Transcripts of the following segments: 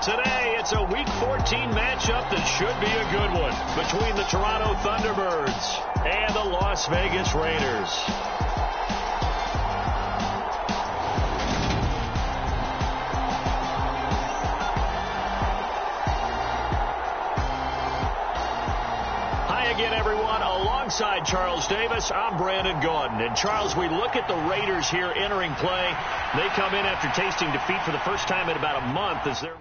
Today, it's a Week 14 matchup that should be a good one between the Toronto Thunderbirds and the Las Vegas Raiders. Hi again, everyone. Alongside Charles Davis, I'm Brandon Gordon. And Charles, we look at the Raiders here entering play. They come in after tasting defeat for the first time in about a month as they're...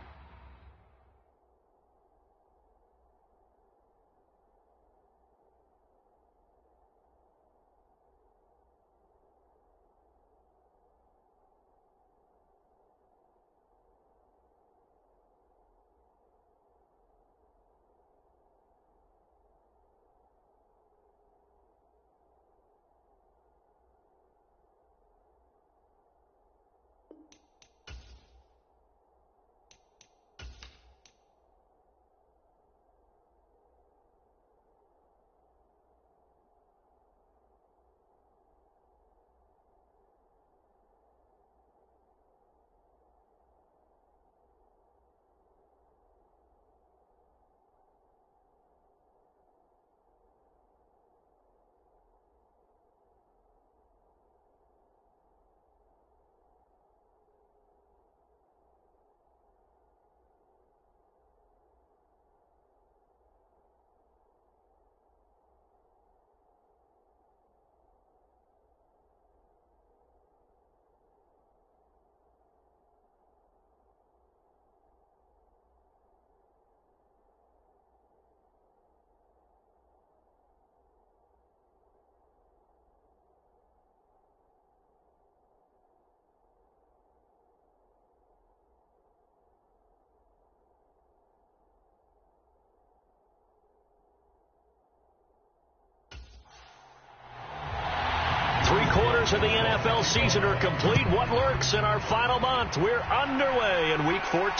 Three-quarters of the NFL season are complete. What lurks in our final month? We're underway in Week 14.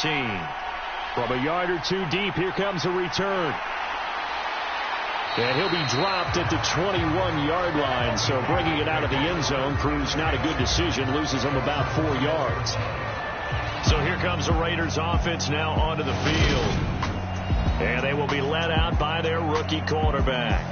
From a yard or two deep, here comes a return. And he'll be dropped at the 21-yard line, so bringing it out of the end zone proves not a good decision, loses him about 4 yards. So here comes the Raiders offense now onto the field. And they will be led out by their rookie quarterback.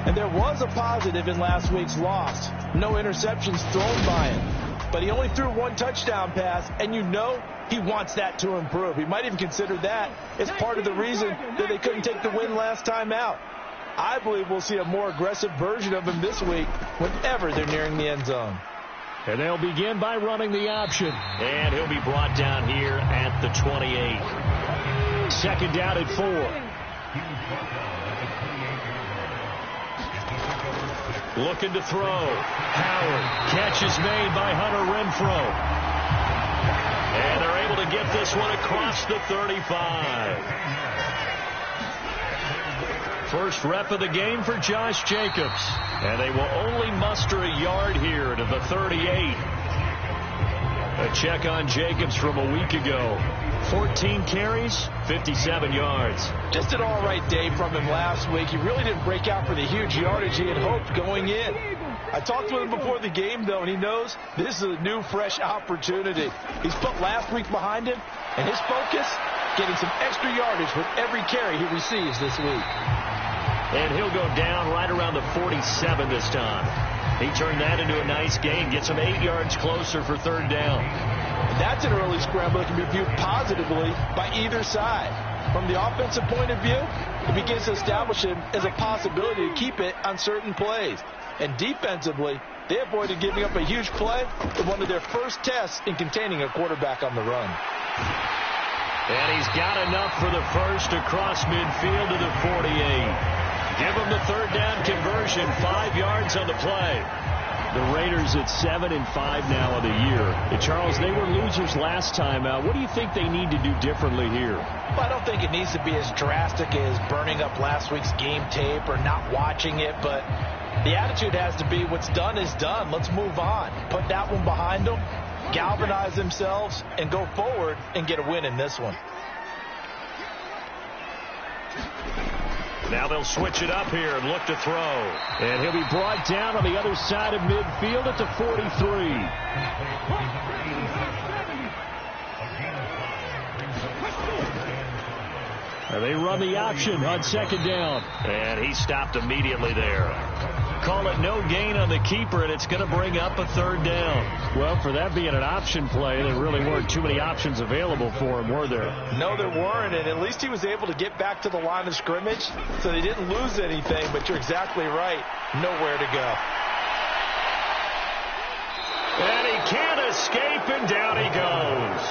And there was a positive in last week's loss. No interceptions thrown by him. But he only threw one touchdown pass, and you know he wants that to improve. He might even consider that as part of the reason that they couldn't take the win last time out. I believe we'll see a more aggressive version of him this week whenever they're nearing the end zone. And they'll begin by running the option. And he'll be brought down here at the 28. Second down at 4. Looking to throw. Howard. Catch is made by Hunter Renfrow. And they're able to get this one across the 35. First rep of the game for Josh Jacobs. And they will only muster a yard here to the 38. A check on Jacobs from a week ago. 14 carries, 57 yards. Just an all-right day from him last week. He really didn't break out for the huge yardage he had hoped going in. I talked with him before the game, though, and he knows this is a new, fresh opportunity. He's put last week behind him, and his focus, getting some extra yardage with every carry he receives this week. And he'll go down right around the 47 this time. He turned that into a nice gain, gets him 8 yards closer for third down. That's an early scramble that can be viewed positively by either side. From the offensive point of view, it begins to establish him as a possibility to keep it on certain plays. And defensively, they avoided giving up a huge play in one of their first tests in containing a quarterback on the run. And he's got enough for the first across midfield to the 48. Give him the third down conversion, 5 yards on the play. The Raiders at 7-5 now of the year. And Charles, they were losers last time out. What do you think they need to do differently here? Well, I don't think it needs to be as drastic as burning up last week's game tape or not watching it, but the attitude has to be what's done is done. Let's move on. Put that one behind them, galvanize themselves, and go forward and get a win in this one. Now they'll switch it up here and look to throw. And he'll be brought down on the other side of midfield at the 43. And they run the option on second down. And he stopped immediately there. Call it no gain on the keeper, and it's going to bring up a third down. Well, for that being an option play, there really weren't too many options available for him, were there? No, there weren't, and at least he was able to get back to the line of scrimmage, so they didn't lose anything, but you're exactly right. Nowhere to go. And he can't escape, and down he goes.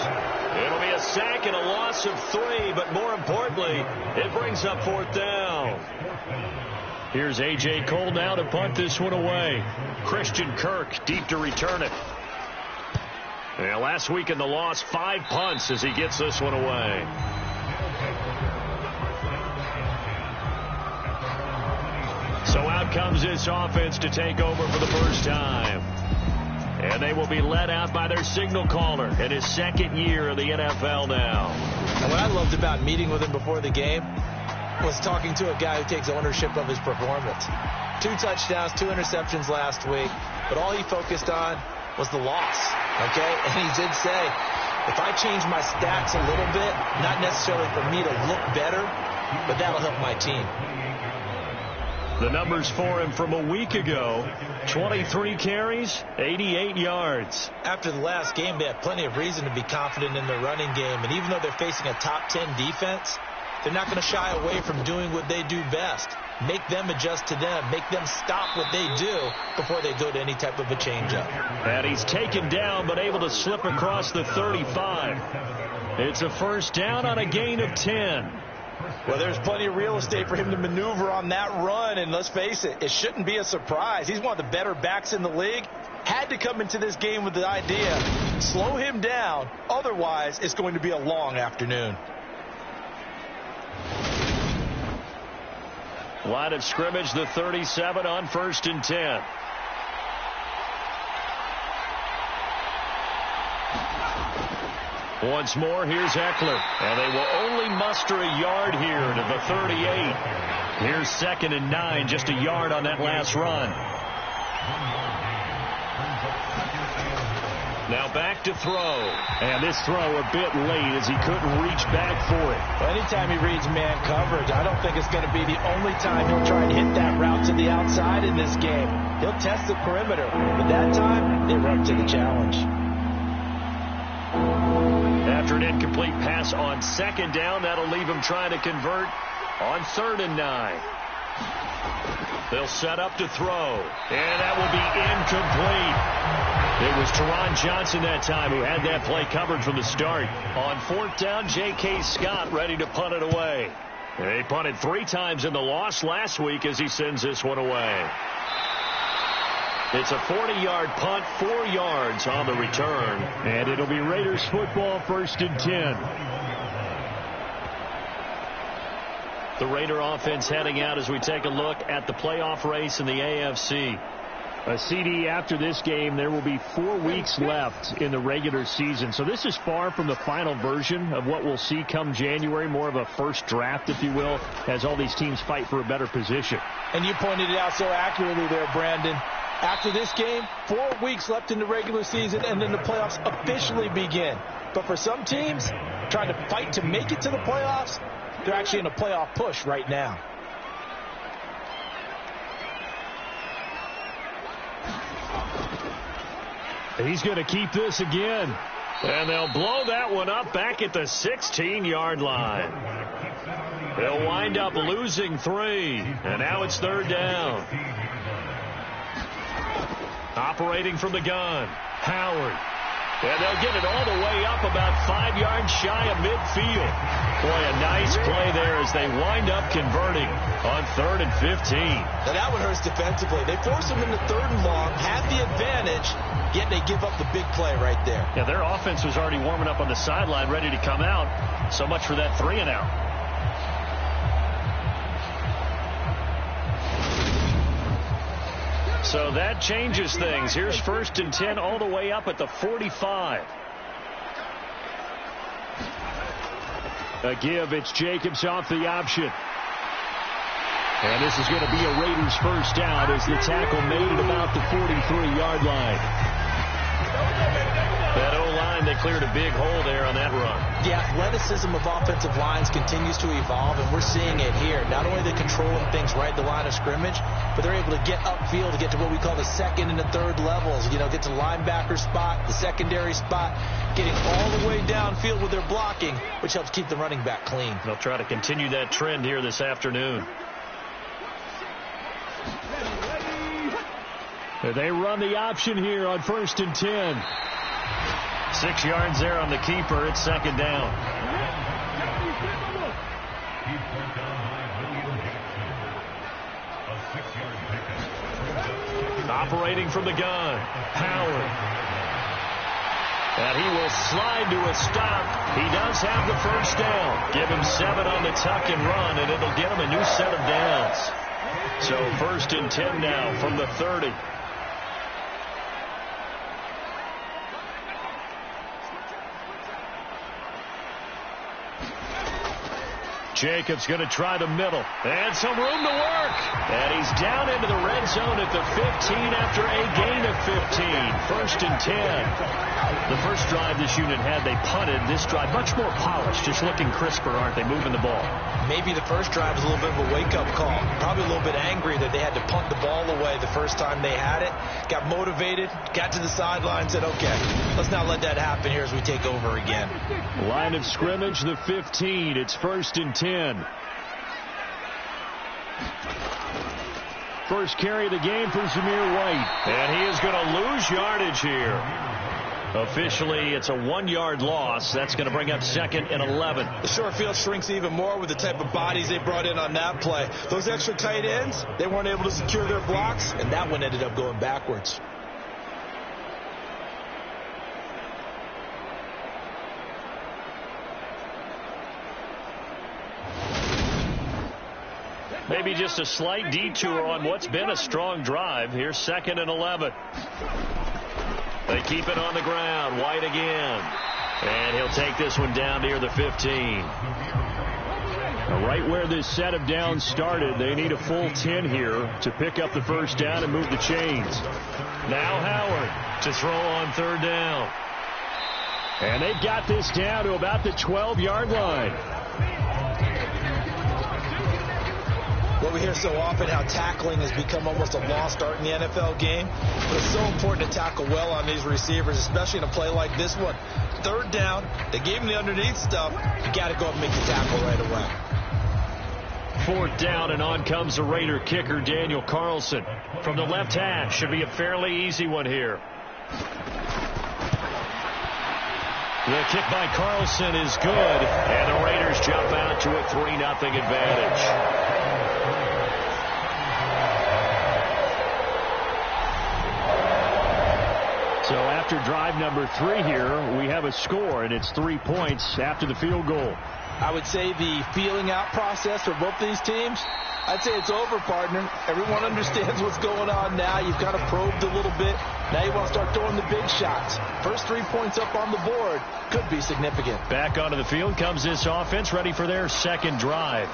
It'll be a sack and a loss of 3, but more importantly, it brings up fourth down. Here's A.J. Cole now to punt this one away. Christian Kirk deep to return it. And last week in the loss, 5 punts as he gets this one away. So out comes this offense to take over for the first time. And they will be led out by their signal caller in his second year of the NFL now. And what I loved about meeting with him before the game was talking to a guy who takes ownership of his performance. 2 touchdowns, 2 interceptions last week, but all he focused on was the loss, okay? And he did say, if I change my stats a little bit, not necessarily for me to look better, but that'll help my team. The numbers for him from a week ago, 23 carries, 88 yards. After the last game, they had plenty of reason to be confident in their running game, and even though they're facing a top 10 defense, they're not going to shy away from doing what they do best. Make them adjust to them. Make them stop what they do before they go to any type of a changeup. And he's taken down but able to slip across the 35. It's a first down on a gain of 10. Well, there's plenty of real estate for him to maneuver on that run, and let's face it, it shouldn't be a surprise. He's one of the better backs in the league. Had to come into this game with the idea, slow him down, otherwise it's going to be a long afternoon. Line of scrimmage, the 37 on 1st and 10. Once more, here's Eckler. And they will only muster a yard here to the 38. Here's 2nd and 9, just a yard on that last run. Now back to throw. And this throw a bit late as he couldn't reach back for it. Well, anytime he reads man coverage, I don't think it's going to be the only time he'll try and hit that route to the outside in this game. He'll test the perimeter, but that time, they were up to the challenge. After an incomplete pass on 2nd down, that'll leave him trying to convert on 3rd and 9. They'll set up to throw, and that will be incomplete. It was Teron Johnson that time who had that play covered from the start. On 4th down, J.K. Scott ready to punt it away. He punted 3 times in the loss last week as he sends this one away. It's a 40-yard punt, 4 yards on the return. And it'll be Raiders football, 1st and 10. The Raider offense heading out as we take a look at the playoff race in the AFC. A CD after this game, there will be 4 weeks left in the regular season. So this is far from the final version of what we'll see come January, more of a first draft, if you will, as all these teams fight for a better position. And you pointed it out so accurately there, Brandon. After this game, 4 weeks left in the regular season, and then the playoffs officially begin. But for some teams, trying to fight to make it to the playoffs, they're actually in a playoff push right now. He's going to keep this again. And they'll blow that one up back at the 16-yard line. They'll wind up losing 3. And now it's 3rd down. Operating from the gun, Howard. And they'll get it all the way up about 5 yards shy of midfield. Boy, a nice play there as they wind up converting on 3rd and 15. Now that one hurts defensively. They force them into 3rd and long, have the advantage, yet they give up the big play right there. Yeah, their offense was already warming up on the sideline, ready to come out. So much for that 3-and-out. So that changes things. Here's 1st and 10 all the way up at the 45. A give. It's Jacobs off the option. And this is going to be a Raiders first down as the tackle made at about the 43-yard line. That O-line, they cleared a big hole there on that run. The athleticism of offensive lines continues to evolve, and we're seeing it here. Not only are they controlling things right at the line of scrimmage, but they're able to get upfield to get to what we call the second and the third levels. You know, get to the linebacker spot, the secondary spot, getting all the way downfield with their blocking, which helps keep the running back clean. They'll try to continue that trend here this afternoon. They run the option here on 1st and 10. 6 yards there on the keeper. It's second down. Operating from the gun, Howard. And he will slide to a stop. He does have the first down. Give him 7 on the tuck and run, and it'll get him a new set of downs. So 1st and 10 now from the 30. Jacobs going to try the middle. And some room to work. And he's down into the red zone at the 15 after a gain of 15. 1st and 10. The first drive this unit had, they punted. This drive, much more polished, just looking crisper, aren't they, moving the ball? Maybe the first drive was a little bit of a wake-up call. Probably a little bit angry that they had to punt the ball away the first time they had it. Got motivated, got to the sideline, said, okay, let's not let that happen here as we take over again. Line of scrimmage, the 15. It's 1st and 10. First carry of the game for Zamir White. And he is going to lose yardage here. Officially, it's a 1-yard loss. That's going to bring up 2nd and 11. The short field shrinks even more with the type of bodies they brought in on that play. Those extra tight ends, they weren't able to secure their blocks, and that one ended up going backwards. Maybe just a slight detour on what's been a strong drive. Here's 2nd and 11. They keep it on the ground. White again. And he'll take this one down near the 15. Right where this set of downs started, they need a full 10 here to pick up the first down and move the chains. Now Howard to throw on 3rd down. And they've got this down to about the 12-yard line. What we hear so often, how tackling has become almost a lost art in the NFL game. But it's so important to tackle well on these receivers, especially in a play like this one. 3rd down, they gave him the underneath stuff. You got to go and make the tackle right away. 4th down, and on comes the Raider kicker, Daniel Carlson. From the left hash, should be a fairly easy one here. The kick by Carlson is good, and the Raiders jump out to a 3-0 advantage. So after drive number 3 here, we have a score, and it's 3 points after the field goal. I would say the feeling out process for both these teams, I'd say it's over, partner. Everyone understands what's going on now. You've kind of probed a little bit. Now you want to start throwing the big shots. First 3 points up on the board could be significant. Back onto the field comes this offense, ready for their 2nd drive.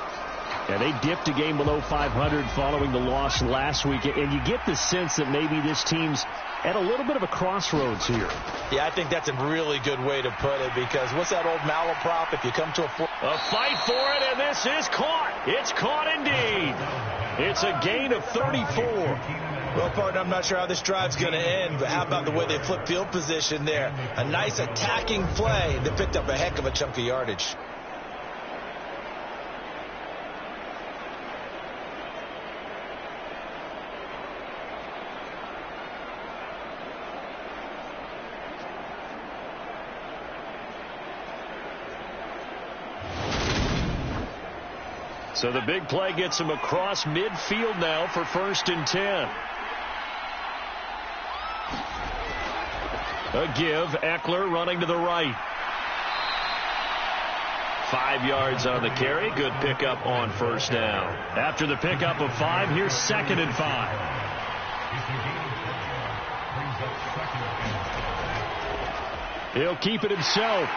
Yeah, they dipped a game below 500 following the loss last week, and you get the sense that maybe this team's at a little bit of a crossroads here. Yeah, I think that's a really good way to put it, because what's that old malaprop? If you come to a fight for it, and this is caught. It's caught indeed. It's a gain of 34. Well, partner, I'm not sure how this drive's going to end, but how about the way they flip field position there? A nice attacking play that picked up a heck of a chunk of yardage. So the big play gets him across midfield now for 1st and 10. A give. Eckler running to the right. 5 yards on the carry. Good pickup on 1st down. After the pickup of 5, here's 2nd and 5. He'll keep it himself.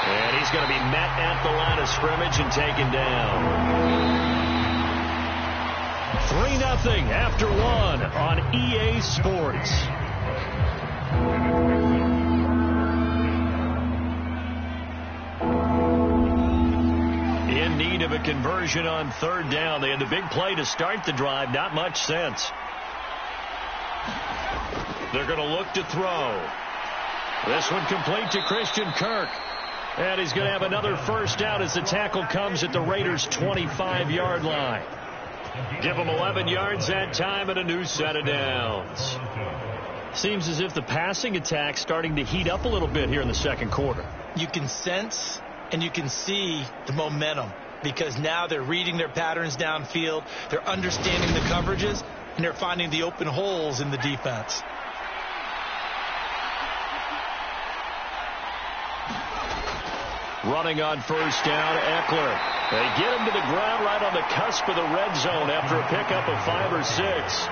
And he's going to be met at the line of scrimmage and taken down. 3-0 after 1 on EA Sports. in need of a conversion on third down. They had the big play to start the drive. Not much sense. They're going to look to throw. This one complete to Christian Kirk. And he's going to have another first down as the tackle comes at the Raiders' 25-yard line. Give them 11 yards that time and a new set of downs. Seems as if the passing attack's starting to heat up a little bit here in the second quarter. You can sense and you can see the momentum because now they're reading their patterns downfield, they're understanding the coverages, and they're finding the open holes in the defense. Running on first down, Eckler. They get him to the ground right on the cusp of the red zone after a pickup of 5 or 6.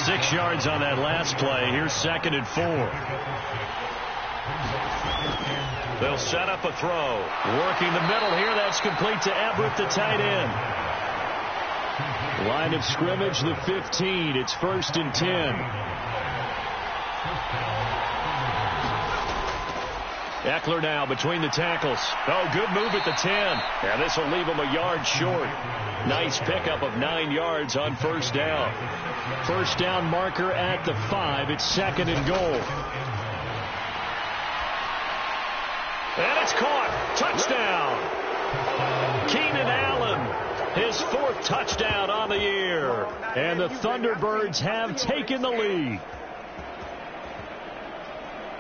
6 yards on that last play. Here's 2nd and 4. They'll set up a throw. Working the middle here. That's complete to Everett, the tight end. Line of scrimmage, the 15. It's 1st and 10. Eckler now between the tackles. Oh, good move at the 10. And this will leave him a yard short. Nice pickup of 9 yards on first down. First down marker at the 5. It's 2nd and goal. And it's caught. Touchdown. Keenan Allen, his 4th touchdown on the year. And the Thunderbirds have taken the lead.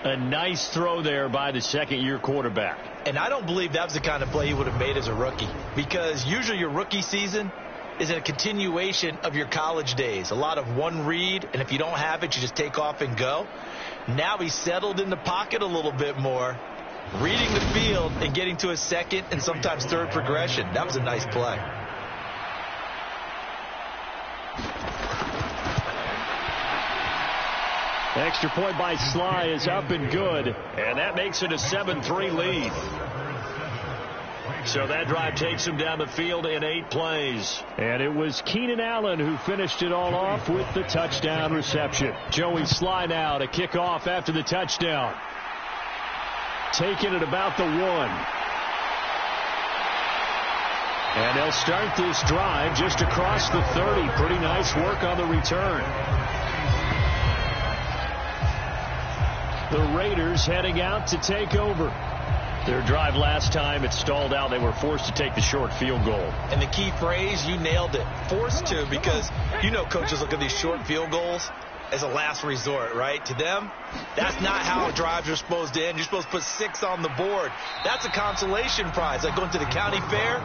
A nice throw there by the second-year quarterback. And I don't believe that was the kind of play he would have made as a rookie. Because usually your rookie season is a continuation of your college days. A lot of one read, and if you don't have it, you just take off and go. Now he's settled in the pocket a little bit more, reading the field and getting to a second and sometimes third progression. That was a nice play. Extra point by Sly is up and good. And that makes it a 7-3 lead. So that drive takes him down the field in 8 plays. And it was Keenan Allen who finished it all off with the touchdown reception. Joey Sly now to kick off after the touchdown. Taking it about the 1. And they'll start this drive just across the 30. Pretty nice work on the return. The Raiders heading out to take over. Their drive last time, it stalled out. They were forced to take the short field goal. And the key phrase, you nailed it. Forced to, because you know coaches look at these short field goals as a last resort, right? To them, that's not how drives are supposed to end. You're supposed to put 6 on the board. That's a consolation prize. Like going to the county fair,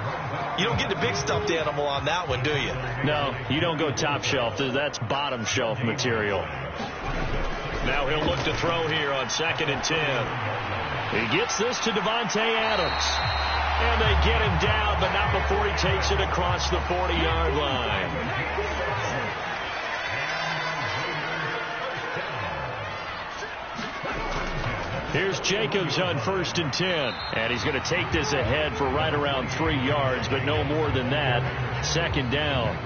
you don't get the big stuffed animal on that one, do you? No, you don't go top shelf. That's bottom shelf material. Now he'll look to throw here on 2nd and 10. He gets this to Devontae Adams. And they get him down, but not before he takes it across the 40-yard line. Here's Jacobs on 1st and 10. And he's going to take this ahead for right around 3 yards, but no more than that. 2nd down.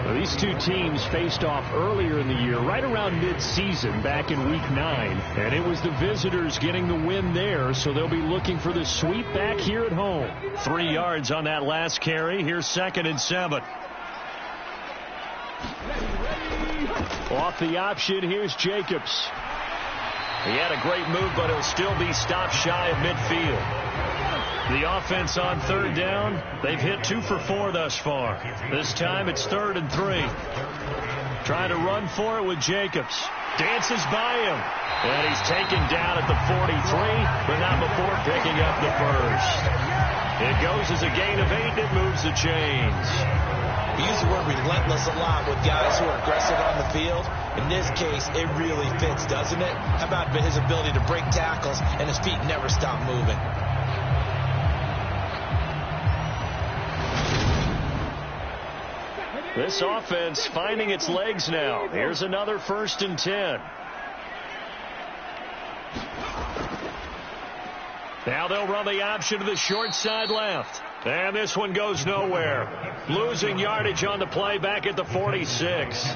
Well, these two teams faced off earlier in the year, right around mid-season, back in Week 9. And it was the visitors getting the win there, so they'll be looking for the sweep back here at home. 3 yards on that last carry. Here's 2nd and 7. Off the option, here's Jacobs. He had a great move, but he'll still be stopped shy of midfield. The offense on 3rd down, they've hit 2 for 4 thus far. This time it's 3rd and 3. Trying to run for it with Jacobs. Dances by him. And he's taken down at the 43, but not before picking up the first. It goes as a gain of 8. It moves the chains. We use the word relentless a lot with guys who are aggressive on the field. In this case, it really fits, doesn't it? How about his ability to break tackles and his feet never stop moving? This offense finding its legs now. Here's another 1st and 10. Now they'll run the option to the short side left. And this one goes nowhere. Losing yardage on the play back at the 46.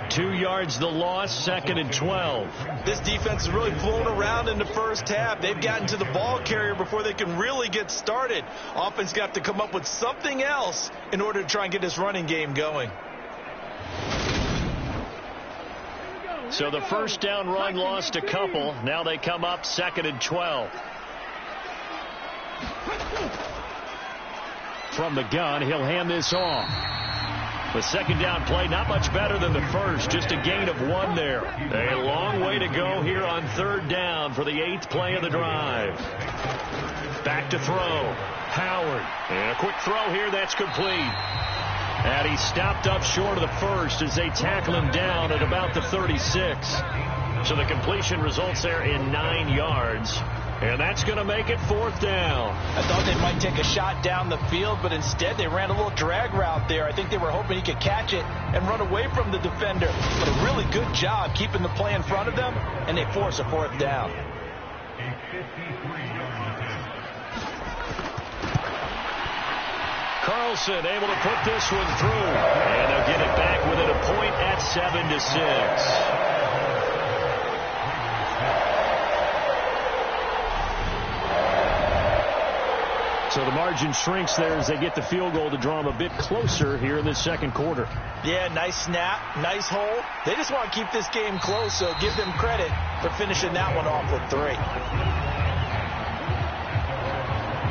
2 2 yards the loss, 2nd and 12. This defense is really flown around in the first half. They've gotten to the ball carrier before they can really get started. Offense got to come up with something else in order to try and get this running game going. So the first down run lost a couple. Now they come up 2nd and 12. From the gun, he'll hand this off. The second down play, not much better than the first, just a gain of 1 there. A long way to go here on 3rd down for the 8th play of the drive. Back to throw. Howard. And a quick throw here that's complete. And he stopped up short of the first as they tackle him down at about the 36. So the completion results there in 9 yards. And that's going to make it 4th down. I thought they might take a shot down the field, but instead they ran a little drag route there. I think they were hoping he could catch it and run away from the defender. But a really good job keeping the play in front of them, and they force a 4th down. Carlson able to put this one through. And they'll get it back within a point at 7-6. So the margin shrinks there as they get the field goal to draw them a bit closer here in the second quarter. Yeah, nice snap, nice hole. They just want to keep this game close, so give them credit for finishing that one off with 3.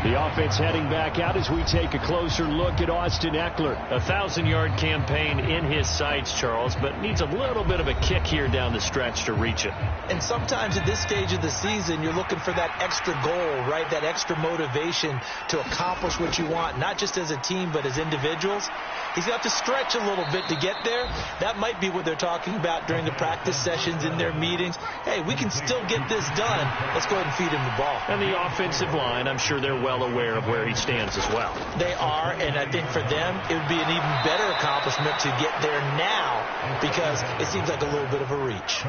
The offense heading back out as we take a closer look at Austin Eckler. A 1,000-yard campaign in his sights, Charles, but needs a little bit of a kick here down the stretch to reach it. And sometimes at this stage of the season, you're looking for that extra goal, right? That extra motivation to accomplish what you want, not just as a team, but as individuals. He's got to stretch a little bit to get there. That might be what they're talking about during the practice sessions in their meetings. Hey, we can still get this done. Let's go ahead and feed him the ball. And the offensive line, I'm sure they're well aware of where he stands as well. They are, and I think for them, it would be an even better accomplishment to get there now because it seems like a little bit of a reach.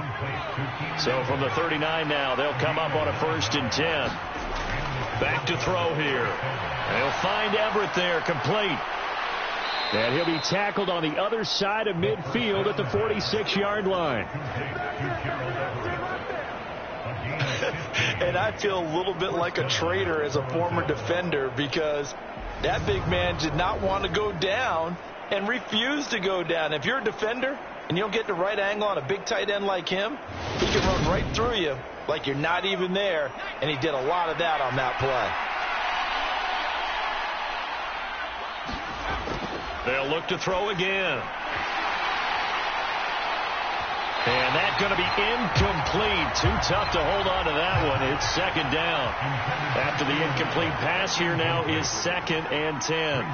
So from the 39 now, they'll come up on a 1st and 10. Back to throw here. They'll find Everett there, complete. And he'll be tackled on the other side of midfield at the 46-yard line. And I feel a little bit like a traitor as a former defender because that big man did not want to go down and refused to go down. If you're a defender and you don't get the right angle on a big tight end like him, he can run right through you like you're not even there, and he did a lot of that on that play. They'll look to throw again. And that's going to be incomplete. Too tough to hold on to that one. It's 2nd down. After the incomplete pass, here now is 2nd and 10.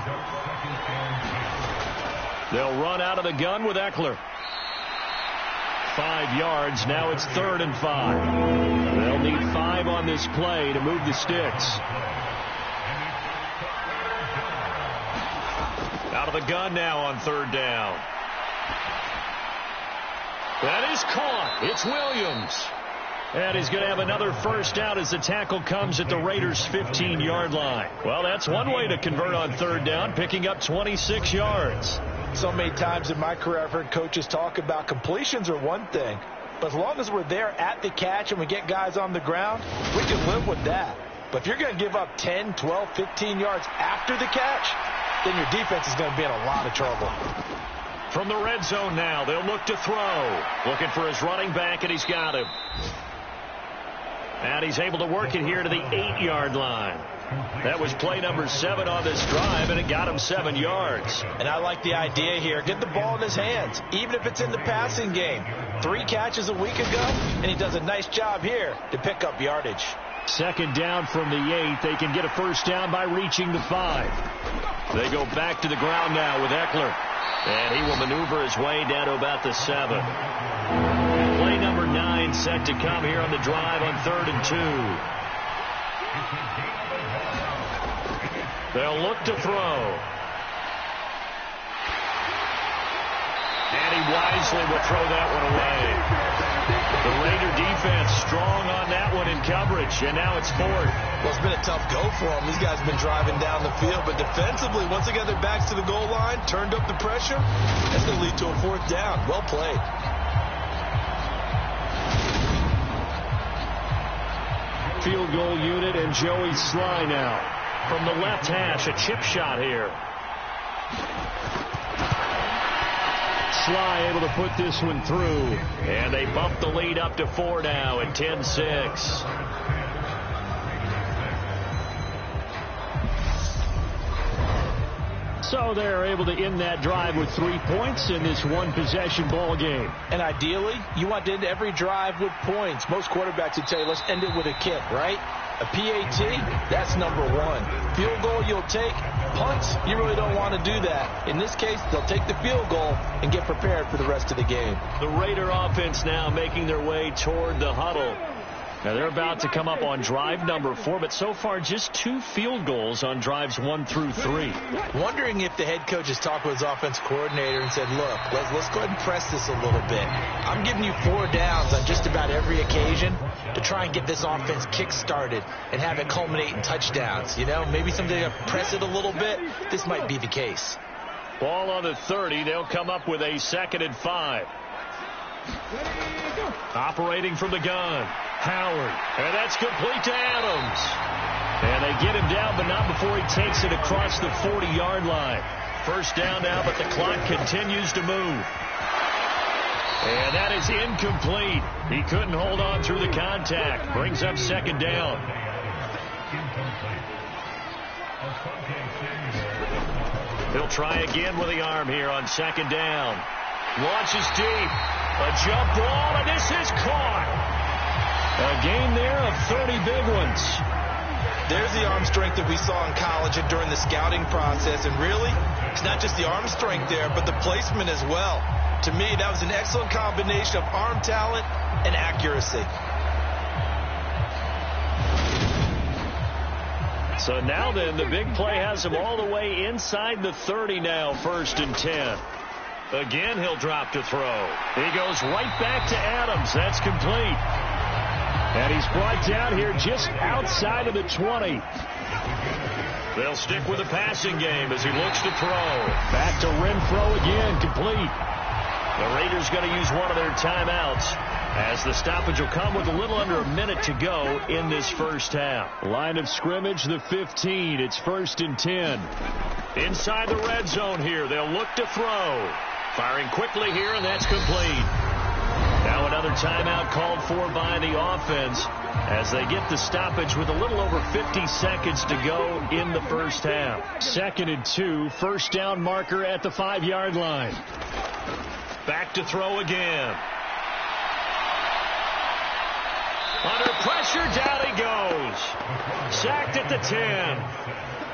They'll run out of the gun with Eckler. 5 yards. Now it's 3rd and 5. They'll need 5 on this play to move the sticks. Out of the gun now on 3rd down. That is caught. It's Williams. And he's going to have another 1st down as the tackle comes at the Raiders' 15-yard line. Well, that's one way to convert on 3rd down, picking up 26 yards. So many times in my career I've heard coaches talk about completions are one thing, but as long as we're there at the catch and we get guys on the ground, we can live with that. But if you're going to give up 10, 12, 15 yards after the catch, then your defense is going to be in a lot of trouble. From the red zone now, they'll look to throw. Looking for his running back, and he's got him. And he's able to work it here to the 8-yard line. That was play number 7 on this drive, and it got him 7 yards. And I like the idea here. Get the ball in his hands, even if it's in the passing game. 3 catches a week ago, and he does a nice job here to pick up yardage. 2nd down from the 8. They can get a 1st down by reaching the 5. They go back to the ground now with Eckler. And he will maneuver his way down to about the 7. Play number 9 set to come here on the drive on 3rd and 2. They'll look to throw. And he wisely will throw that one away. The Raider defense strong on that one in coverage, and now it's 4th. Well, it's been a tough go for them. These guys have been driving down the field, but defensively, once they got their backs to the goal line, turned up the pressure, that's going to lead to a 4th down. Well played. field goal unit, and Joey Sly now. From the left hash, a chip shot here. Sly able to put this one through. And they bump the lead up to 4 now at 10-6. So they're able to end that drive with 3 points in this one-possession ball game. And ideally, you want to end every drive with points. Most quarterbacks would tell you, let's end it with a kick, right? A PAT, that's number one. Field goal you'll take. Punts, you really don't want to do that. In this case, they'll take the field goal and get prepared for the rest of the game. The Raider offense now making their way toward the huddle. Now they're about to come up on drive number 4, but so far just 2 field goals on drives 1 through 3. Wondering if the head coach has talked with his offense coordinator and said, look, let's go ahead and press this a little bit. I'm giving you 4 downs on just about every occasion to try and get this offense kick-started and have it culminate in touchdowns. You know, maybe someday to press it a little bit. This might be the case. Ball on the 30. They'll come up with a 2nd and 5. Operating from the gun. Howard. And that's complete to Adams. And they get him down, but not before he takes it across the 40-yard line. First down now, but the clock continues to move. And that is incomplete. He couldn't hold on through the contact. Brings up 2nd down. He'll try again with the arm here on 2nd down. Launches deep. A jump ball, and this is caught. A gain there of 30 big ones. There's the arm strength that we saw in college and during the scouting process. And really, it's not just the arm strength there, but the placement as well. To me, that was an excellent combination of arm talent and accuracy. So now then, the big play has him all the way inside the 30 now, 1st and 10. Again, he'll drop to throw. He goes right back to Adams. That's complete. And he's brought down here just outside of the 20. They'll stick with the passing game as he looks to throw. Back to Renfro again, complete. The Raiders going to use one of their timeouts as the stoppage will come with a little under a minute to go in this first half. Line of scrimmage, the 15. It's 1st and 10. Inside the red zone here, they'll look to throw. Firing quickly here, and that's complete. Now another timeout called for by the offense as they get the stoppage with a little over 50 seconds to go in the first half. 2nd and 2, first down marker at the 5-yard line. Back to throw again. Under pressure, down he goes. Sacked at the 10.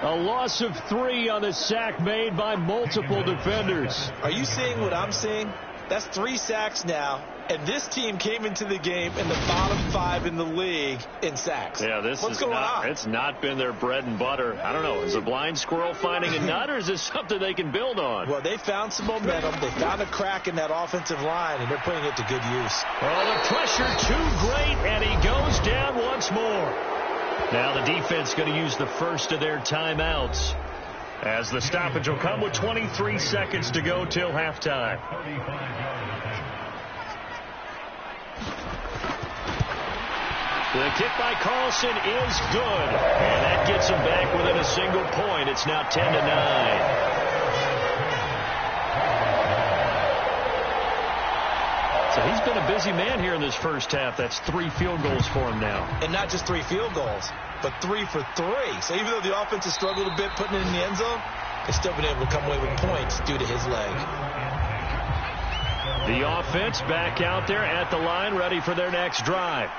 A loss of 3 on the sack made by multiple defenders. Are you seeing what I'm seeing? That's 3 sacks now, and this team came into the game in the bottom 5 in the league in sacks. Yeah, What's going on? It's not been their bread and butter. I don't know. Is a blind squirrel finding a nut, or is this something they can build on? Well, they found some momentum. They found a crack in that offensive line, and they're putting it to good use. Well, the pressure too great, and he goes down once more. Now the defense going to use the first of their timeouts as the stoppage will come with 23 seconds to go till halftime. The kick by Carlson is good, and that gets him back within a single point. It's now 10-9. So he's been a busy man here in this first half. That's 3 field goals for him now. And not just 3 field goals, but 3 for 3. So even though the offense has struggled a bit putting it in the end zone, they've still been able to come away with points due to his leg. The offense back out there at the line, ready for their next drive.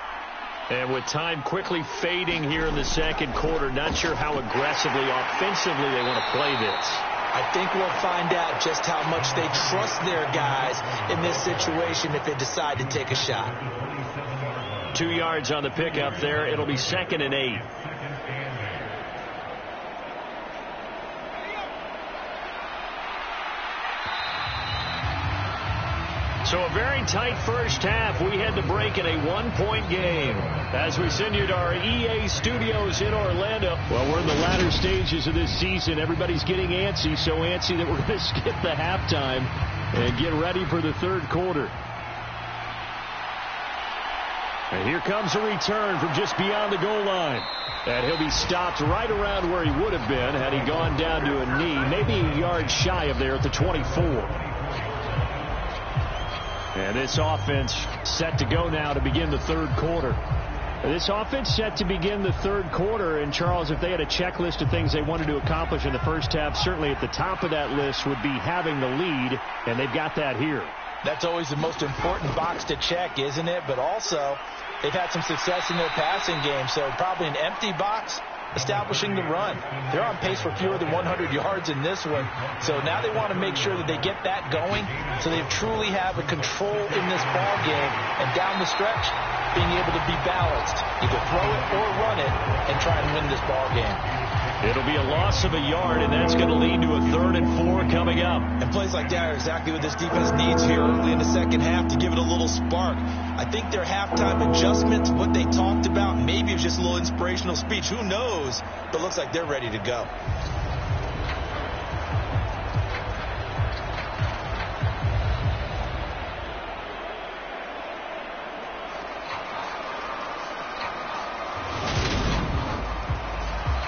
And with time quickly fading here in the second quarter, not sure how aggressively, offensively they want to play this. I think we'll find out just how much they trust their guys in this situation if they decide to take a shot. 2 yards on the pickup there. It'll be 2nd and 8. So a very tight first half. We had to break in a 1-point game as we send you to our EA studios in Orlando. Well, we're in the latter stages of this season. Everybody's getting antsy, so antsy that we're going to skip the halftime and get ready for the third quarter. And here comes a return from just beyond the goal line. And he'll be stopped right around where he would have been had he gone down to a knee, maybe a yard shy of there at the 24. And this offense set to go now to begin the third quarter. This offense set to begin the third quarter. And, Charles, if they had a checklist of things they wanted to accomplish in the first half, certainly at the top of that list would be having the lead, and they've got that here. That's always the most important box to check, isn't it? But also, they've had some success in their passing game, so probably an empty box establishing the run. They're on pace for fewer than 100 yards in this one, so now they want to make sure that they get that going so they truly have a control in this ball game, and down the stretch, being able to be balanced, either throw it or run it, and try and win this ball game. It'll be a loss of a yard, and that's going to lead to a 3rd and 4 coming up. And plays like that are exactly what this defense needs here early in the second half to give it a little spark. I think their halftime adjustments, what they talked about, maybe it's just a little inspirational speech. Who knows? But it looks like they're ready to go.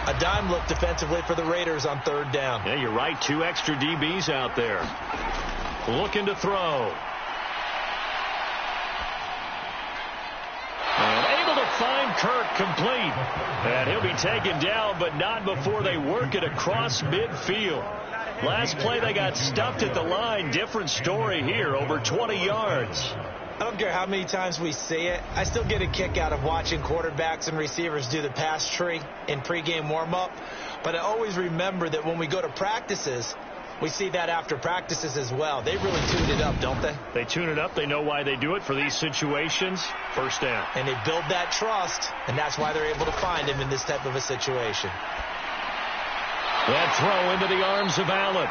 A dime look defensively for the Raiders on 3rd down. Yeah, you're right. 2 extra DBs out there. Looking to throw. And able to find Kirk complete. And he'll be taken down, but not before they work it across midfield. Last play they got stuffed at the line. Different story here. Over 20 yards. I don't care how many times we say it, I still get a kick out of watching quarterbacks and receivers do the pass tree in pregame warm-up. But I always remember that when we go to practices, we see that after practices as well. They really tune it up, don't they? They tune it up. They know why they do it for these situations. 1st down. And they build that trust, and that's why they're able to find him in this type of a situation. That throw into the arms of Allen.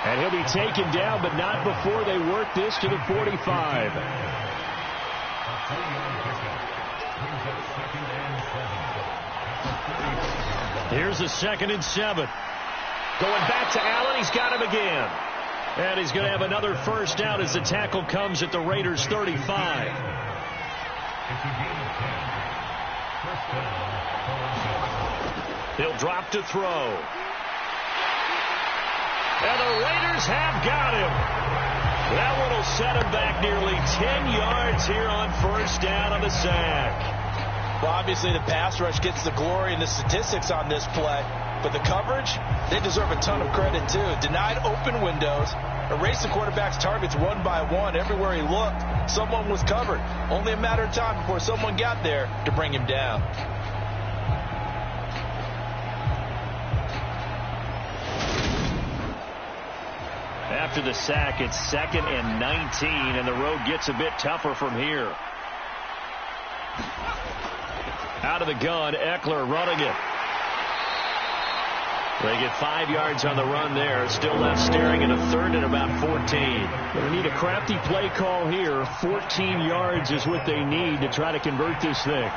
And he'll be taken down, but not before they work this to the 45. Here's a 2nd and 7. Going back to Allen. He's got him again. And he's going to have another 1st down as the tackle comes at the Raiders' 35. He'll drop to throw. And the Raiders have got him. That one will set him back nearly 10 yards here on 1st down on the sack. Well, obviously the pass rush gets the glory and the statistics on this play. But the coverage, they deserve a ton of credit too. Denied open windows, erased the quarterback's targets one by one. Everywhere he looked, someone was covered. Only a matter of time before someone got there to bring him down. After the sack, it's 2nd and 19, and the road gets a bit tougher from here. Out of the gun, Eckler running it. They get 5 yards on the run there. Still left staring at a 3rd and about 14. They need a crafty play call here. 14 yards is what they need to try to convert this thing.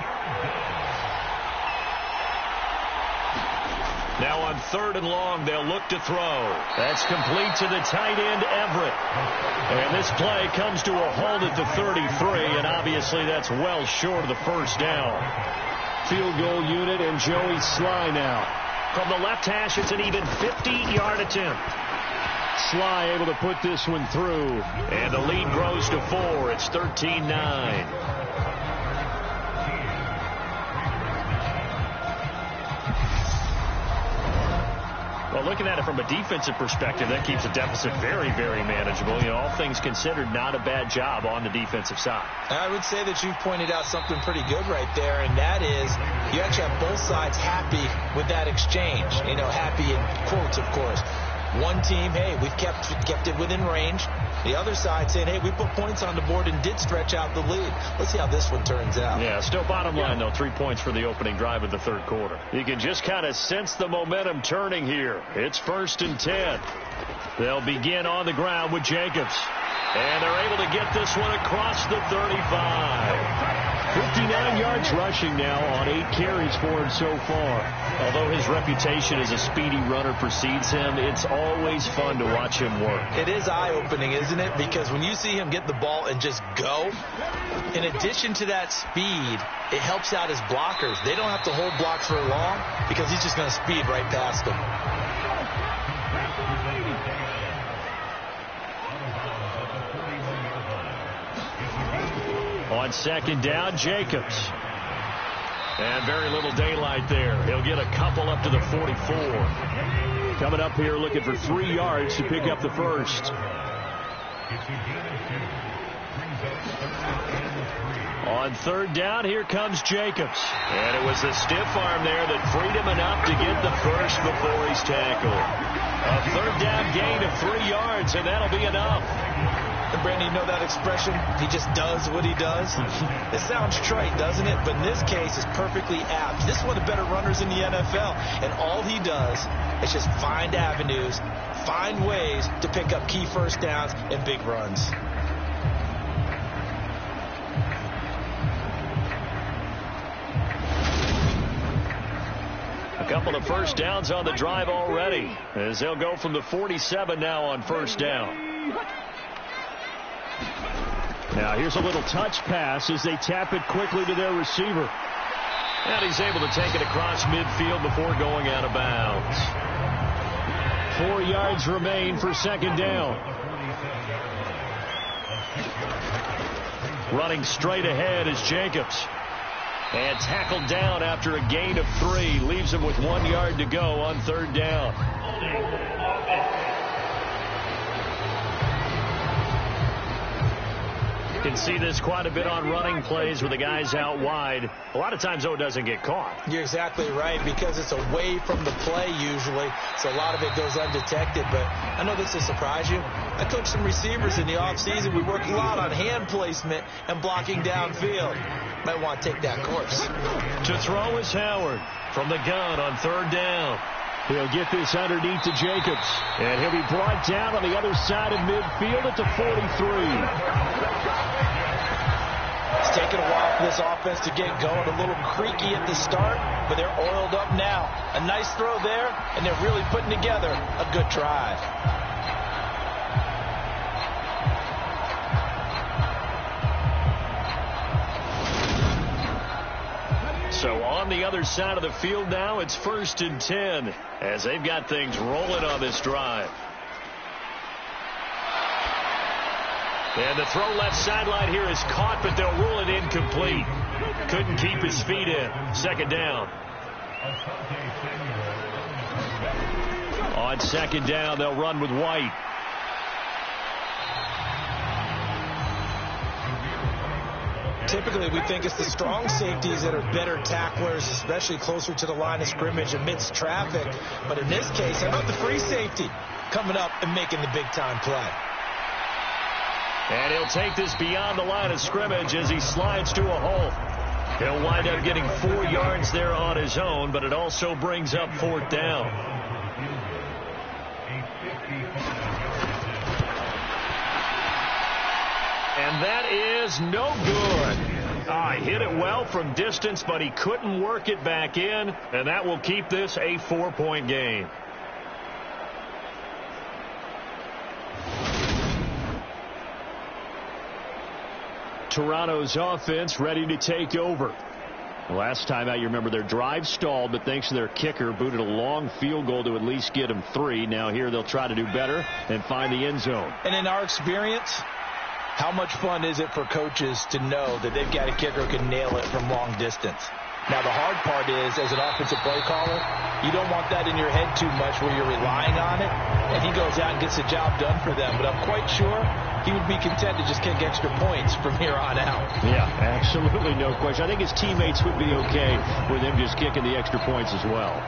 Now on 3rd and long, they'll look to throw. That's complete to the tight end, Everett. And this play comes to a halt at the 33, and obviously that's well short of the 1st down. Field goal unit and Joey Sly now. From the left hash, it's an even 50-yard attempt. Sly able to put this one through, and the lead grows to 4. It's 13-9. Well, looking at it from a defensive perspective, that keeps the deficit very, very manageable. You know, all things considered, not a bad job on the defensive side. I would say that you've pointed out something pretty good right there, and that is you actually have both sides happy with that exchange. You know, happy in quotes, of course. One team, hey, we've kept it within range. The other side saying, hey, we put points on the board and did stretch out the lead. Let's see how this one turns out. Yeah, still bottom line, though, 3 points for the opening drive of the 3rd quarter. You can just kind of sense the momentum turning here. It's 1st and 10. They'll begin on the ground with Jacobs. And they're able to get this one across the 35. 59 yards rushing now on 8 carries for him so far. Although his reputation as a speedy runner precedes him, it's always fun to watch him work. It is eye-opening, isn't it? Because when you see him get the ball and just go, in addition to that speed, it helps out his blockers. They don't have to hold blocks for long because he's just going to speed right past them. On second down, Jacobs. And very little daylight there. He'll get a couple up to the 44. Coming up here looking for 3 yards to pick up the first. On third down, here comes Jacobs. And it was the stiff arm there that freed him enough to get the first before he's tackled. A third down gain of 3 yards, and that'll be enough. And Brandon, you know that expression? He just does what he does. It sounds trite, doesn't it? But in this case, it's perfectly apt. This is one of the better runners in the NFL. And all he does is just find avenues, find ways to pick up key first downs and big runs. A couple of first downs on the drive already, as they'll go from the 47 now on first down. Now here's a little touch pass as they tap it quickly to their receiver. And he's able to take it across midfield before going out of bounds. 4 yards remain for second down. Running straight ahead is Jacobs. And tackled down after a gain of 3. Leaves him with 1 yard to go on third down. You can see this quite a bit on running plays with the guys out wide. A lot of times, though, it doesn't get caught. You're exactly right, because it's away from the play usually, so a lot of it goes undetected. But I know this will surprise you. I coach some receivers in the offseason. We work a lot on hand placement and blocking downfield. Might want to take that course. To throw is Howard from the gun on third down. He'll get this underneath to Jacobs. And he'll be brought down on the other side of midfield at the 43. It's taken a while for this offense to get going. A little creaky at the start, but they're oiled up now. A nice throw there, and they're really putting together a good drive. So on the other side of the field now, it's 1st and 10 as they've got things rolling on this drive. And the throw left sideline here is caught, but they'll rule it incomplete. Couldn't keep his feet in. Second down. On second down, they'll run with White. Typically, we think it's the strong safeties that are better tacklers, especially closer to the line of scrimmage amidst traffic. But in this case, how about the free safety coming up and making the big-time play? And he'll take this beyond the line of scrimmage as he slides to a hole. He'll wind up getting 4 yards there on his own, but it also brings up 4th down. And that is no good. He hit it well from distance, but he couldn't work it back in, and that will keep this a 4-point game. Toronto's offense ready to take over. Last time out, you remember their drive stalled, but thanks to their kicker, booted a long field goal to at least get them 3. Now here they'll try to do better and find the end zone. And in our experience, how much fun is it for coaches to know that they've got a kicker who can nail it from long distance? Now, the hard part is, as an offensive play caller, you don't want that in your head too much where you're relying on it, and he goes out and gets the job done for them. But I'm quite sure he would be content to just kick extra points from here on out. Yeah, absolutely no question. I think his teammates would be okay with him just kicking the extra points as well.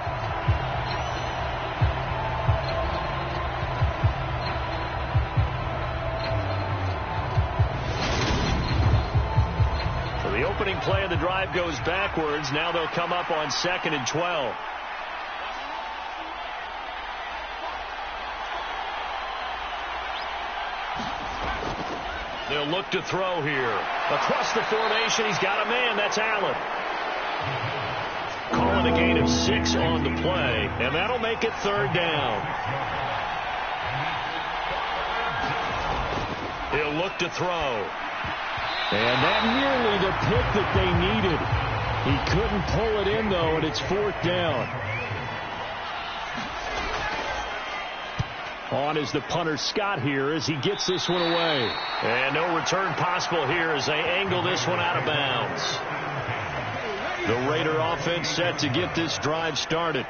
The opening play of the drive goes backwards. Now they'll come up on 2nd and 12. They'll look to throw here. Across the formation, he's got a man. That's Allen. Calling a gain of 6 on the play, and that'll make it 3rd down. He'll look to throw. And that nearly the pick that they needed. He couldn't pull it in, though, and it's 4th down. On is the punter Scott here as he gets this one away. And no return possible here as they angle this one out of bounds. The Raider offense set to get this drive started.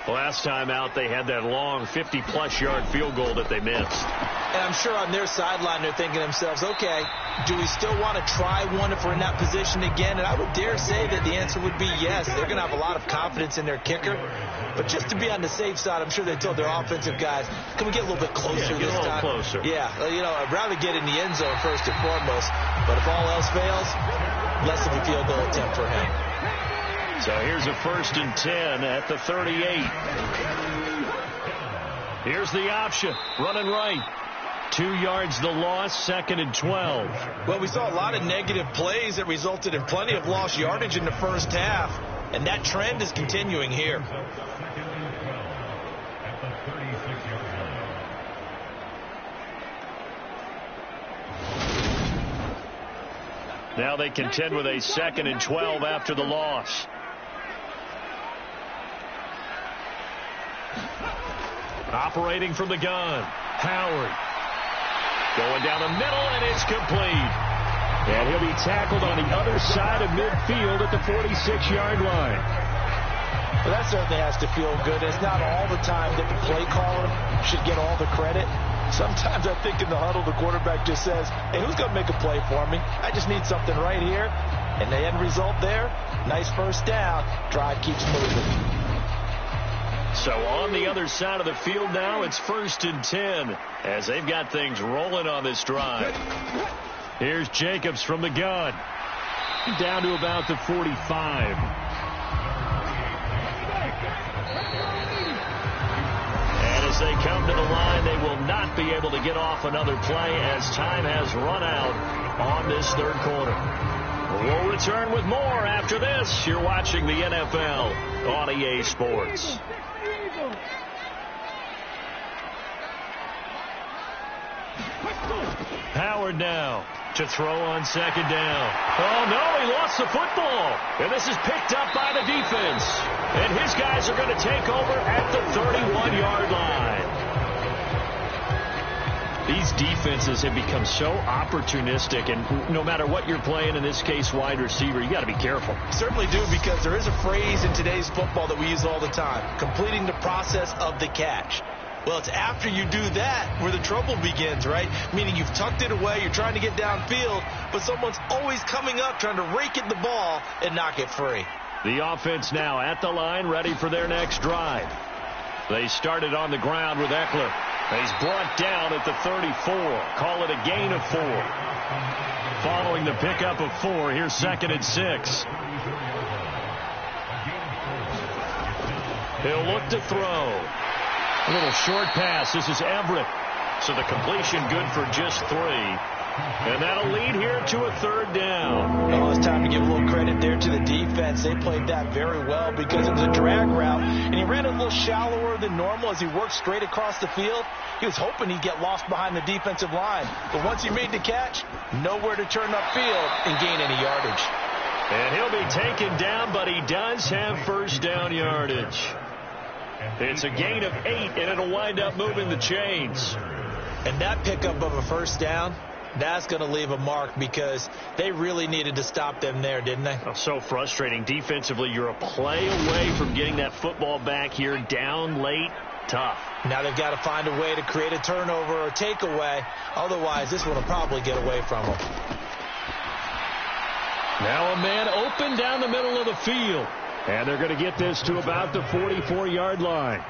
Last time out, they had that long 50-plus yard field goal that they missed. And I'm sure on their sideline they're thinking to themselves, okay, do we still want to try one if we're in that position again? And I would dare say that the answer would be yes. They're going to have a lot of confidence in their kicker. But just to be on the safe side, I'm sure they told their offensive guys, can we get a little bit closer this time? Closer. Yeah, you know, I'd rather get in the end zone first and foremost. But if all else fails, less of a field goal attempt for him. So here's a 1st and 10 at the 38. Here's the option. Running right. 2 yards the loss, 2nd and 12. Well, we saw a lot of negative plays that resulted in plenty of lost yardage in the first half. And that trend is continuing here. Now they contend with a 2nd and 12 after the loss. Operating from the gun, Howard. Going down the middle, and it's complete. And he'll be tackled on the other side of midfield at the 46-yard line. Well, that certainly has to feel good. It's not all the time that the play caller should get all the credit. Sometimes I think in the huddle, the quarterback just says, hey, who's going to make a play for me? I just need something right here. And the end result there, nice 1st down. Drive keeps moving. So on the other side of the field now, it's 1st and 10 as they've got things rolling on this drive. Here's Jacobs from the gun. Down to about the 45. And as they come to the line, they will not be able to get off another play as time has run out on this 3rd quarter. We'll return with more after this. You're watching the NFL on EA Sports. Howard now to throw on 2nd down. Oh, no, he lost the football. And this is picked up by the defense. And his guys are going to take over at the 31-yard line. These defenses have become so opportunistic, and no matter what you're playing, in this case wide receiver, you got to be careful. Certainly do, because there is a phrase in today's football that we use all the time, completing the process of the catch. Well, it's after you do that where the trouble begins, right? Meaning you've tucked it away, you're trying to get downfield, but someone's always coming up trying to rake at the ball and knock it free. The offense now at the line, ready for their next drive. They started on the ground with Eckler. He's brought down at the 34. Call it a gain of 4. Following the pickup of 4, here's 2nd and 6. He'll look to throw. A little short pass. This is Everett. So the completion good for just 3. And that'll lead here to a 3rd down. Oh, it's time to give a little credit there to the defense. They played that very well because it was a drag route, and he ran a little shallower than normal as he worked straight across the field. He was hoping he'd get lost behind the defensive line. But once he made the catch, nowhere to turn upfield and gain any yardage. And he'll be taken down, but he does have 1st down yardage. It's a gain of 8, and it'll wind up moving the chains. And that pickup of a 1st down, that's going to leave a mark because they really needed to stop them there, didn't they? Oh, so frustrating. Defensively, you're a play away from getting that football back here. Down late, tough. Now they've got to find a way to create a turnover or takeaway. Otherwise, this one will probably get away from them. Now a man open down the middle of the field. And they're going to get this to about the 44-yard line.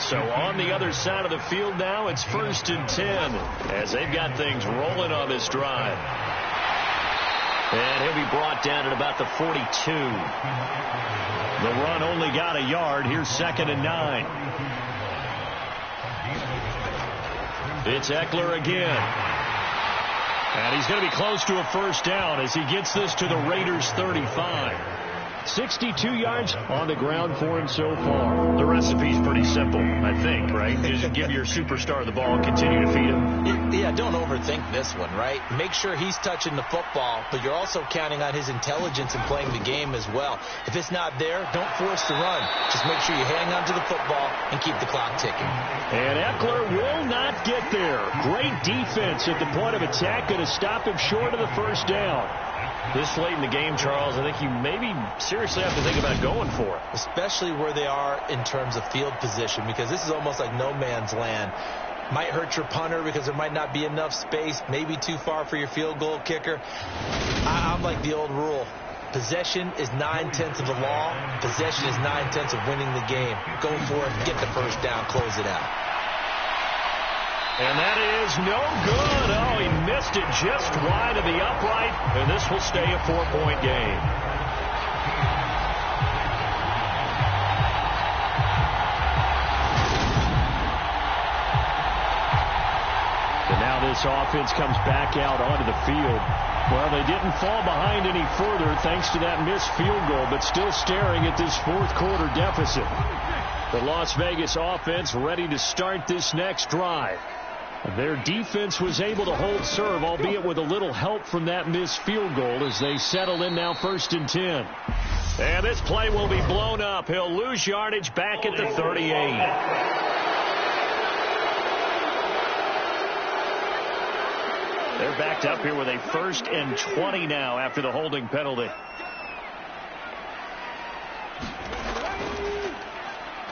So on the other side of the field now, it's 1st and 10 as they've got things rolling on this drive. And he'll be brought down at about the 42. The run only got a yard. Here's 2nd and 9. It's Eckler again. And he's going to be close to a first down as he gets this to the Raiders' 35. 62 yards on the ground for him so far. The recipe's pretty simple, I think, right? Just give your superstar the ball and continue to feed him. Yeah, don't overthink this one, right? Make sure he's touching the football, but you're also counting on his intelligence in playing the game as well. If it's not there, don't force the run. Just make sure you hang on to the football and keep the clock ticking. And Eckler will not get there. Great defense at the point of attack, going to stop him short of the first down. This late in the game, Charles, I think you maybe seriously have to think about going for it. Especially where they are in terms of field position, because this is almost like no man's land. Might hurt your punter because there might not be enough space, maybe too far for your field goal kicker. I'm like the old rule. Possession is 9/10 of the law. Possession is 9/10 of winning the game. Go for it, get the first down, close it out. And that is no good. Oh, he missed it just wide of the upright, and this will stay a 4-point game. And now this offense comes back out onto the field. Well, they didn't fall behind any further thanks to that missed field goal, but still staring at this fourth quarter deficit. The Las Vegas offense ready to start this next drive. Their defense was able to hold serve, albeit with a little help from that missed field goal as they settle in now 1st and 10. And this play will be blown up. He'll lose yardage back at the 38. They're backed up here with a 1st and 20 now after the holding penalty.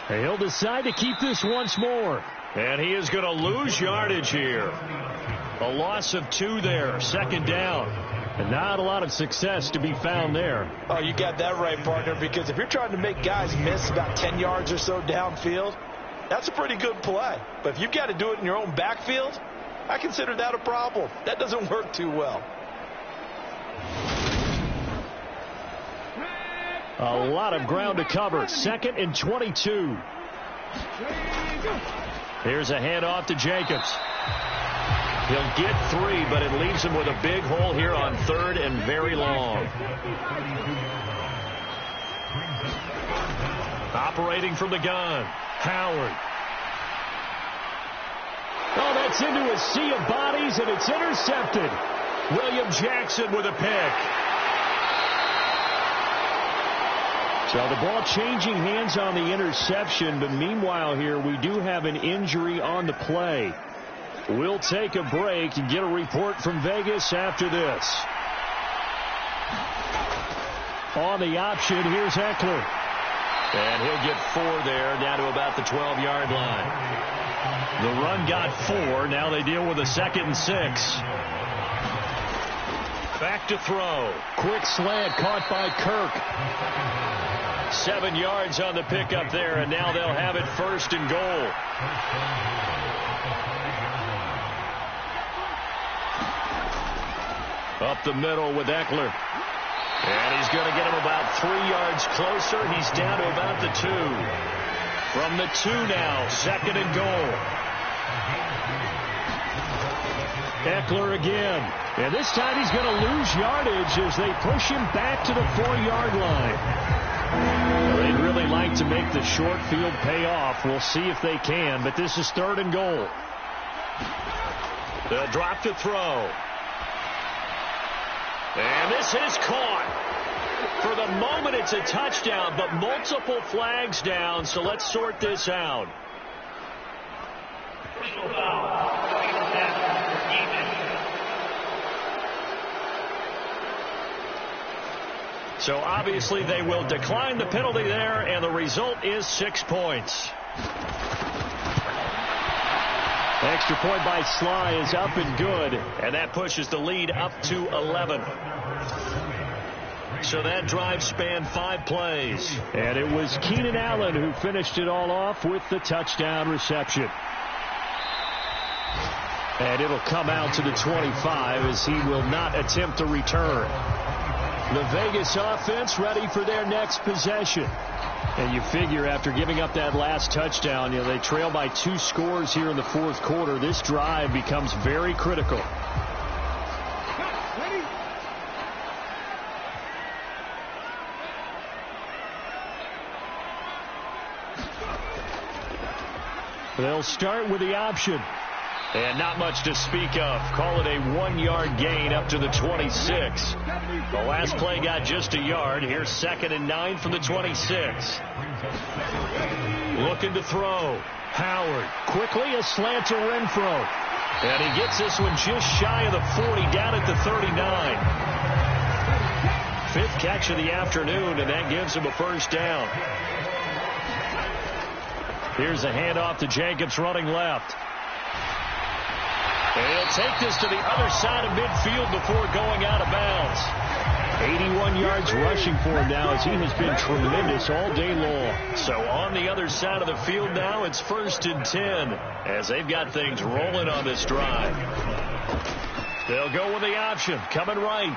He'll decide to keep this once more. And he is going to lose yardage here. A loss of 2 there. 2nd down. And not a lot of success to be found there. Oh, you got that right, partner, because if you're trying to make guys miss about 10 yards or so downfield, that's a pretty good play. But if you've got to do it in your own backfield, I consider that a problem. That doesn't work too well. A lot of ground to cover. 2nd and 22. Here's a handoff to Jacobs. He'll get 3, but it leaves him with a big hole here on 3rd and very long. Operating from the gun, Howard. Oh, that's into a sea of bodies, and it's intercepted. William Jackson with a pick. So the ball changing hands on the interception, but meanwhile here we do have an injury on the play. We'll take a break and get a report from Vegas after this. On the option, here's Eckler. And he'll get 4 there, down to about the 12-yard line. The run got 4. Now they deal with a 2nd and 6. Back to throw. Quick slant caught by Kirk. 7 yards on the pickup there, and now they'll have it 1st and goal. Up the middle with Eckler. And he's going to get him about 3 yards closer. He's down to about the 2. From the 2 now, 2nd and goal. Eckler again. And this time he's going to lose yardage as they push him back to the 4-yard line. They'd really like to make the short field pay off. We'll see if they can, but this is 3rd and goal. They'll drop to throw. And this is caught. For the moment, it's a touchdown, but multiple flags down, so let's sort this out. So obviously they will decline the penalty there, and the result is 6 points. Extra point by Sly is up and good. And that pushes the lead up to 11. So that drive spanned 5 plays. And it was Keenan Allen who finished it all off with the touchdown reception. And it'll come out to the 25 as he will not attempt a return. The Vegas offense ready for their next possession. And you figure after giving up that last touchdown, they trail by 2 scores here in the 4th quarter. This drive becomes very critical. They'll start with the option. And not much to speak of. Call it a 1-yard gain up to the 26. The last play got just a yard. Here's 2nd and 9 from the 26. Looking to throw. Howard quickly a slant to Renfro. And he gets this one just shy of the 40, down at the 39. 5th catch of the afternoon, and that gives him a first down. Here's a handoff to Jacobs running left. And he'll take this to the other side of midfield before going out of bounds. 81 yards rushing for him now, as he has been tremendous all day long. So on the other side of the field now, it's 1st and 10 as they've got things rolling on this drive. They'll go with the option, coming right.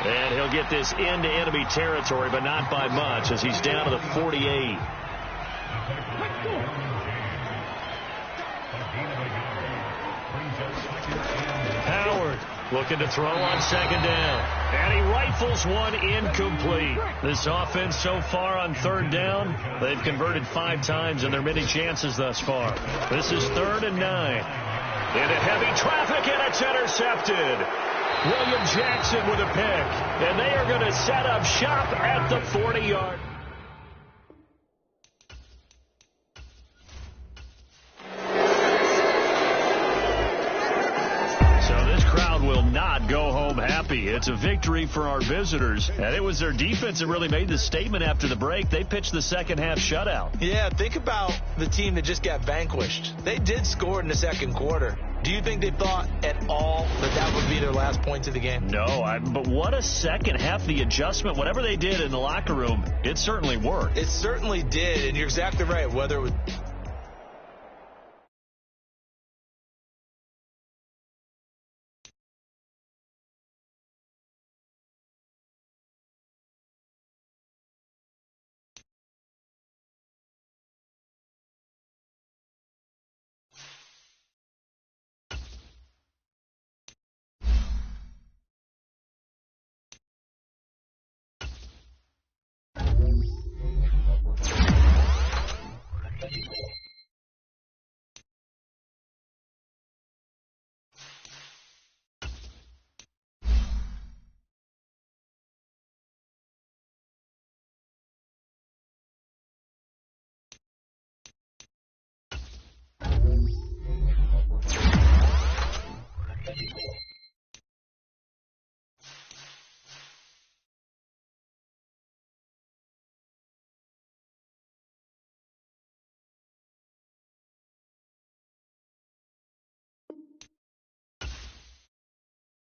And he'll get this into enemy territory, but not by much, as he's down to the 48. Howard looking to throw on 2nd down. And he rifles one incomplete. This offense so far on 3rd down, they've converted 5 times in their many chances thus far. This is 3rd and 9. Into heavy traffic, and it's intercepted. William Jackson with a pick. And they are going to set up shop at the 40-yard. Will not go home happy. It's a victory for our visitors, and it was their defense that really made the statement after the break. They pitched the second half shutout. Yeah, think about the team that just got vanquished. They did score in the second quarter. Do you think they thought at all that that would be their last points of the game? No, but what a second half. The adjustment, whatever they did in the locker room, it certainly worked. It certainly did, and you're exactly right. Whether it was